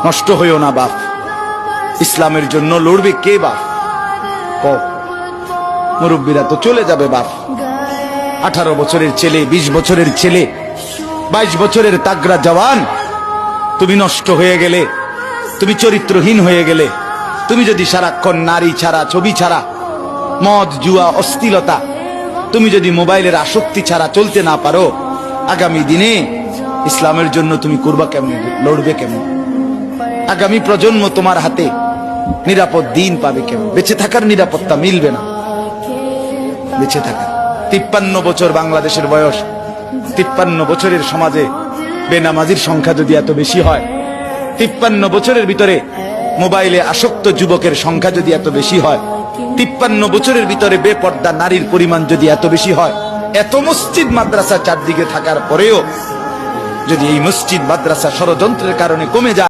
নষ্ট হইও না বাপ। ইসলামের জন্য লড়বে কে বাপ? মুরব্বীরা তো চলে যাবে বাপ। 18 বছরের ছেলে, 20 বছরের ছেলে, 22 বছরের তাগড়া জওয়ান, তুমি নষ্ট হয়ে গেলে, তুমি চরিত্রহীন হয়ে গেলে, তুমি যদি সারাক্ষণ নারী ছাড়া, ছবি ছাড়া, মদ জুয়া অশ্লীলতা, তুমি যদি মোবাইলের আসক্তি ছাড়া চলতে না পারো, আগামী দিনে ইসলামের জন্য তুমি করবা কেমনে, লড়বে কেমন? আগামী প্রজন্ম তোমার হাতে নিরাপদ দিন পাবে কেমন? বেঁচে থাকার নিরাপত্তা মিলবে না। বেঁচে থাকা 53 বছর বাংলাদেশের বয়স, 53 বছরের সমাজে বেনামাজির সংখ্যা যদি এত বেশি হয়, 53 বছরের ভিতরে মোবাইলে আসক্ত যুবকের সংখ্যা যদি এত বেশি হয়, 53 বছরের ভিতরে বেপর্দা নারীর পরিমাণ যদি এত বেশি হয়, এত মসজিদ মাদ্রাসা চারদিকে থাকার পরেও যদি এই মসজিদ মাদ্রাসা ষড়যন্ত্রের কারণে কমে যায়,